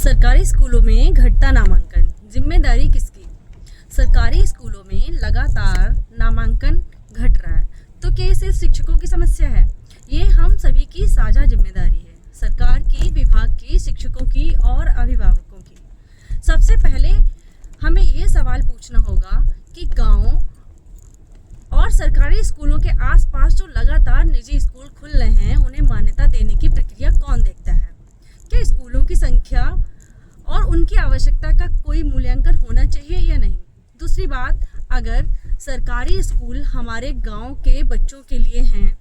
सरकारी स्कूलों में घटता नामांकन, जिम्मेदारी किसकी? सरकारी स्कूलों में लगातार नामांकन घट रहा है, तो क्या ये सिर्फ शिक्षकों की समस्या है? ये हम सभी की साझा जिम्मेदारी है, सरकार की, विभाग की, शिक्षकों की और अभिभावकों की। सबसे पहले हमें ये सवाल पूछना होगा कि गाँव और सरकारी स्कूलों के आसपास जो लगातार निजी स्कूल खुल रहे हैं, उन्हें मान्यता देने की प्रक्रिया कौन देखता है? क्या स्कूलों की संख्या और उनकी आवश्यकता का कोई मूल्यांकन होना चाहिए या नहीं? दूसरी बात, अगर सरकारी स्कूल हमारे गांव के बच्चों के लिए हैं,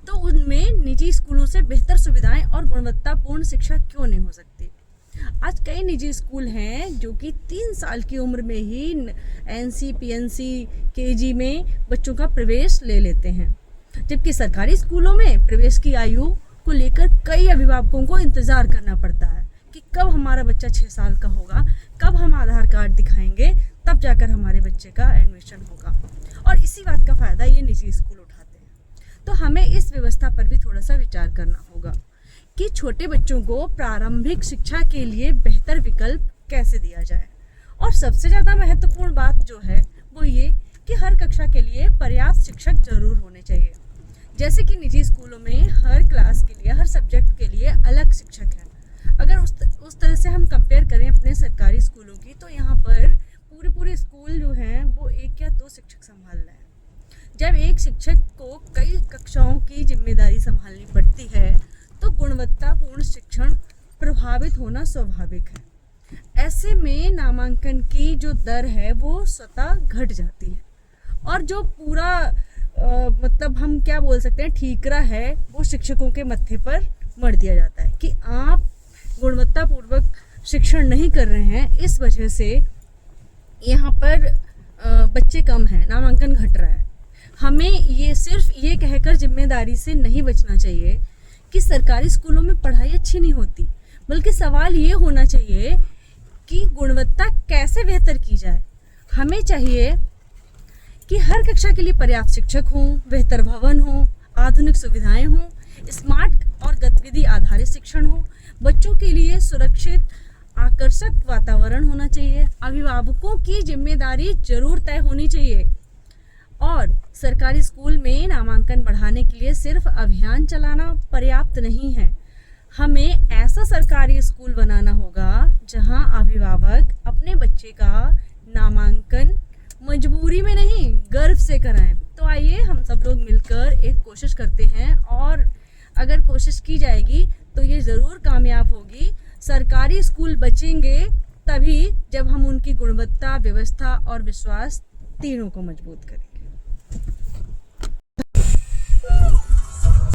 तो उनमें निजी स्कूलों से बेहतर सुविधाएं और गुणवत्तापूर्ण शिक्षा क्यों नहीं हो सकती? आज कई निजी स्कूल हैं जो कि 3 साल की उम्र में ही NC, PNC, KG में बच्चों का प्रवेश ले लेते हैं, जबकि सरकारी स्कूलों में प्रवेश की आयु को लेकर कई अभिभावकों को इंतज़ार करना पड़ता है कि कब हमारा बच्चा 6 साल का होगा, कब हम आधार कार्ड दिखाएंगे, तब जाकर हमारे बच्चे का एडमिशन होगा। और इसी बात का फ़ायदा ये निजी स्कूल उठाते हैं। तो हमें इस व्यवस्था पर भी थोड़ा सा विचार करना होगा कि छोटे बच्चों को प्रारंभिक शिक्षा के लिए बेहतर विकल्प कैसे दिया जाए। और सबसे ज़्यादा महत्वपूर्ण बात जो है वो ये कि हर कक्षा के लिए पर्याप्त शिक्षक जरूर होने चाहिए। जैसे कि निजी स्कूलों में हर क्लास के लिए, हर सब्जेक्ट के लिए अलग शिक्षक हैं। अगर उस तरह से हम कंपेयर करें अपने सरकारी स्कूलों की, तो यहाँ पर पूरे स्कूल जो हैं वो 1 या 2 शिक्षक संभाल रहे हैं। जब एक शिक्षक को कई कक्षाओं की जिम्मेदारी संभालनी पड़ती है, तो गुणवत्तापूर्ण शिक्षण प्रभावित होना स्वाभाविक है। ऐसे में नामांकन की जो दर है वो स्वतः घट जाती है, और जो पूरा मतलब हम क्या बोल सकते हैं, ठीकरा है, वो शिक्षकों के मत्थे पर मढ़ दिया जाता है कि आप गुणवत्तापूर्वक शिक्षण नहीं कर रहे हैं, इस वजह से यहाँ पर बच्चे कम हैं, नामांकन घट रहा है। हमें ये सिर्फ ये कहकर जिम्मेदारी से नहीं बचना चाहिए कि सरकारी स्कूलों में पढ़ाई अच्छी नहीं होती, बल्कि सवाल ये होना चाहिए कि गुणवत्ता कैसे बेहतर की जाए। हमें चाहिए कि हर कक्षा के लिए पर्याप्त शिक्षक हों, बेहतर भवन हों, आधुनिक सुविधाएं हों, स्मार्ट और गतिविधि आधारित शिक्षण हो, बच्चों के लिए सुरक्षित आकर्षक वातावरण होना चाहिए। अभिभावकों की जिम्मेदारी जरूर तय होनी चाहिए। और सरकारी स्कूल में नामांकन बढ़ाने के लिए सिर्फ अभियान चलाना पर्याप्त नहीं है। हमें ऐसा सरकारी स्कूल बनाना होगा जहां अभिभावक अपने बच्चे का नामांकन मजबूरी में नहीं, गर्व से कराएं। तो आइए हम सब लोग मिलकर एक कोशिश करते हैं, और अगर कोशिश की जाएगी तो ये ज़रूर कामयाब होगी। सरकारी स्कूल बचेंगे तभी जब हम उनकी गुणवत्ता, व्यवस्था और विश्वास तीनों को मजबूत करेंगे।